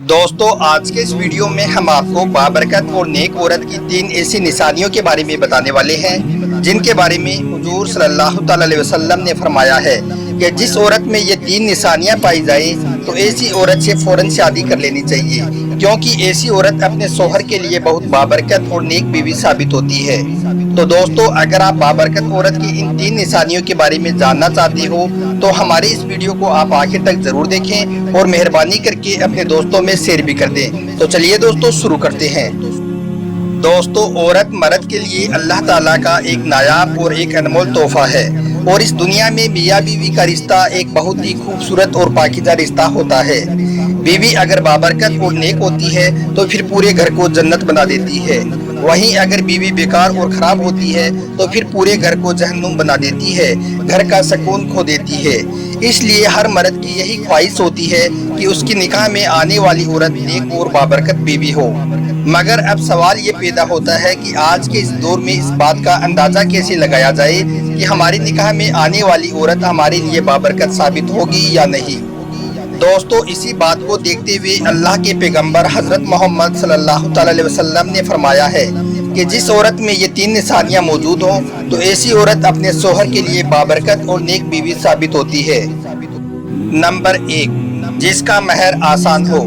दोस्तों आज के इस वीडियो में हम आपको बाबरकत और नेक औरत की 3 ऐसी निशानियों के बारे में बताने वाले हैं जिनके बारे में हुजूर सल्लल्लाहु अलैहि वसल्लम ने फरमाया है कि जिस औरत में ये 3 निशानियां पाई जाए तो ऐसी औरत से फौरन शादी कर लेनी चाहिए, क्योंकि ऐसी औरत अपने शौहर के लिए बहुत बाबरकत और नेक बीवी साबित होती है। तो दोस्तों अगर आप बाबरकत औरत की इन 3 निशानियों के बारे में जानना चाहते हो तो हमारे इस वीडियो को आप आखिर तक जरूर देखें और मेहरबानी करके अपने दोस्तों में शेयर भी कर दें। तो चलिए दोस्तों शुरू करते हैं। दोस्तों औरत मर्द के लिए अल्लाह ताला का एक नायाब और एक अनमोल तोहफा है और इस दुनिया में मियाँ बीवी का रिश्ता एक बहुत ही खूबसूरत और पाकीज़ा रिश्ता होता है। बीवी अगर बाबरकत और नेक होती है तो फिर पूरे घर को जन्नत बना देती है, वहीं अगर बीवी बेकार और खराब होती है तो फिर पूरे घर को जहन्नुम बना देती है, घर का सुकून खो देती है। इसलिए हर मर्द की यही ख्वाहिश होती है कि उसकी निकाह में आने वाली औरत नेक और बाबरकत बीवी हो। मगर अब सवाल ये पैदा होता है कि आज के इस दौर में इस बात का अंदाजा कैसे लगाया जाए कि हमारी निकाह में आने वाली औरत हमारे लिए बाबरकत साबित होगी या नहीं। दोस्तों इसी बात को देखते हुए अल्लाह के पैगंबर हजरत मोहम्मद सल्लल्लाहु अलैहि वसल्लम ने फरमाया है कि जिस औरत में ये 3 निशानियां मौजूद हों तो ऐसी औरत अपने शौहर के लिए बाबरकत और नेक बीवी साबित होती है। नंबर 1, जिसका महर आसान हो।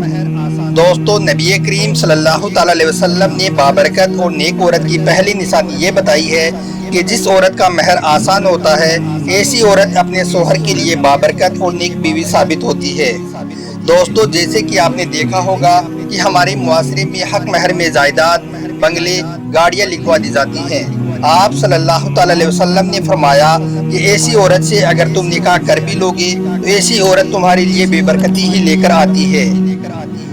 दोस्तों नबी करीम सल्लल्लाहु अलैहि वसल्लम ने बाबरकत और नेक औरत की पहली निशानी ये बताई है कि जिस औरत का महर आसान होता है ऐसी औरत अपने शौहर के लिए बाबरकत और नेक बीवी साबित होती है। दोस्तों जैसे कि आपने देखा होगा कि हमारे मुआशरे में हक महर में जायदाद, बंगले, गाड़ियाँ लिखवा दी जाती हैं। आप सल्लल्लाहु अलैहि वसल्लम ने फरमाया कि ऐसी औरत से अगर तुम निकाह कर भी लोगे तो ऐसी औरत तुम्हारे लिए बेबरकती ही लेकर आती है।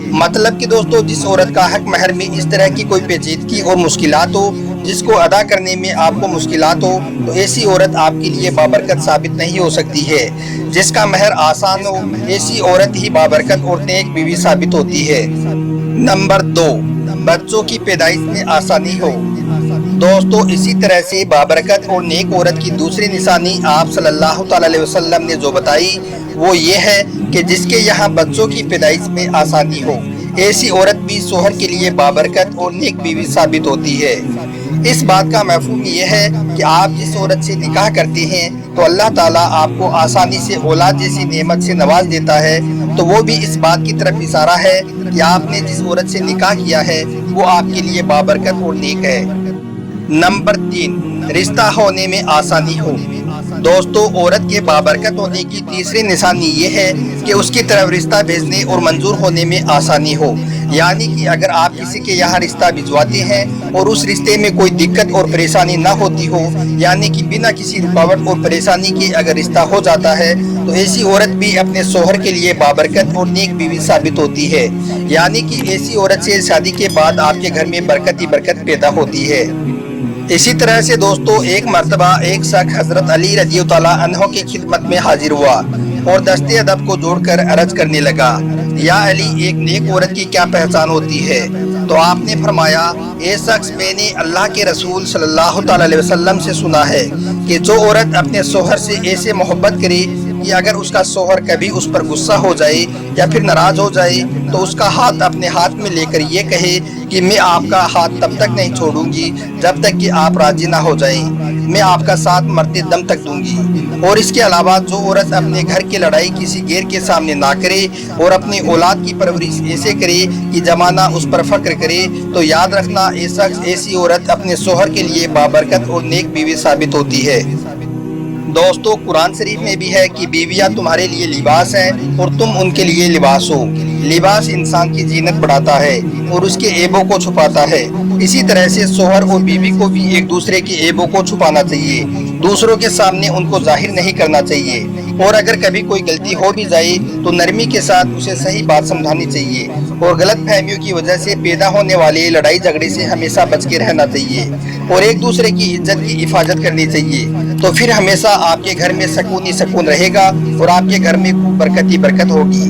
मतलब कि दोस्तों जिस औरत का हक महर में इस तरह की कोई पेचीदगी और मुश्किलात हो जिसको अदा करने में आपको मुश्किलात हो तो ऐसी औरत आपके लिए बाबरकत साबित नहीं हो सकती है। जिसका महर आसान हो ऐसी औरत ही बाबरकत और नेक बीवी साबित होती है। नंबर 2, बच्चों की पैदाइश में आसानी हो। दोस्तों इसी तरह से बाबरकत और नेक औरत की दूसरी निशानी आप सल्लल्लाहु अलैहि वसल्लम ने जो बताई वो ये है कि जिसके यहाँ बच्चों की पैदाइश में आसानी हो ऐसी औरत भी शौहर के लिए बाबरकत और नेक बीवी साबित होती है। इस बात का मफहूम ये है कि आप जिस औरत से निकाह करते हैं तो अल्लाह ताला आपको आसानी से औलाद जैसी नेमत से नवाज देता है, तो वो भी इस बात की तरफ इशारा है कि आपने जिस औरत से निकाह किया है वो आपके लिए बाबरकत और नेक है। नंबर 3, रिश्ता होने में आसानी हो। दोस्तों औरत के बाबरकत होने की तीसरी निशानी ये है कि उसकी तरफ रिश्ता भेजने और मंजूर होने में आसानी हो। यानी कि अगर आप किसी के यहाँ रिश्ता भिजवाते हैं और उस रिश्ते में कोई दिक्कत और परेशानी ना होती हो, यानी कि बिना किसी रुकावट और परेशानी के अगर रिश्ता हो जाता है तो ऐसी औरत भी अपने शौहर के लिए बाबरकत और नेक बीवी साबित होती है। यानी कि ऐसी औरत से शादी के बाद आपके घर में बरकत ही बरकत पैदा होती है। इसी तरह से दोस्तों एक मर्तबा एक शख्स हजरत अली रज़ियल्लाहु ताला अन्हु की खिदमत में हाजिर हुआ और दस्ते अदब को जोड़कर अर्ज करने लगा, या अली एक नेक औरत की क्या पहचान होती है? तो आपने फरमाया, ए शख्स मैंने अल्लाह के रसूल सल्लल्लाहु अलैहि वसल्लम से सुना है कि जो औरत अपने शौहर से ऐसे मोहब्बत करे कि अगर उसका शौहर कभी उस पर गुस्सा हो जाए या फिर नाराज हो जाए तो उसका हाथ अपने हाथ में लेकर ये कहे कि मैं आपका हाथ तब तक नहीं छोड़ूंगी जब तक कि आप राजी ना हो जाएं, मैं आपका साथ मरते दम तक दूंगी। और इसके अलावा जो औरत अपने घर की लड़ाई किसी गैर के सामने ना करे और अपनी औलाद की परवरिश ऐसे करे कि जमाना उस पर फक्र करे, तो याद रखना ऐसी औरत अपने शौहर के लिए बाबरकत और नेक बीवी साबित होती है। दोस्तों कुरान शरीफ में भी है कि बीवियां तुम्हारे लिए लिबास हैं और तुम उनके लिए लिबास हो। लिबास इंसान की जीनत बढ़ाता है और उसके ऐबों को छुपाता है। इसी तरह से शौहर और बीवी को भी एक दूसरे के ऐबों को छुपाना चाहिए, दूसरों के सामने उनको जाहिर नहीं करना चाहिए। और अगर कभी कोई गलती हो भी जाए तो नरमी के साथ उसे सही बात समझानी चाहिए और गलत फहमियों की वजह से पैदा होने वाले लड़ाई झगड़े से हमेशा बच के रहना चाहिए और एक दूसरे की इज्जत की हिफाजत करनी चाहिए। तो फिर हमेशा आपके घर में सुकून ही सुकून रहेगा और आपके घर में खूब बरकत ही बरकत होगी।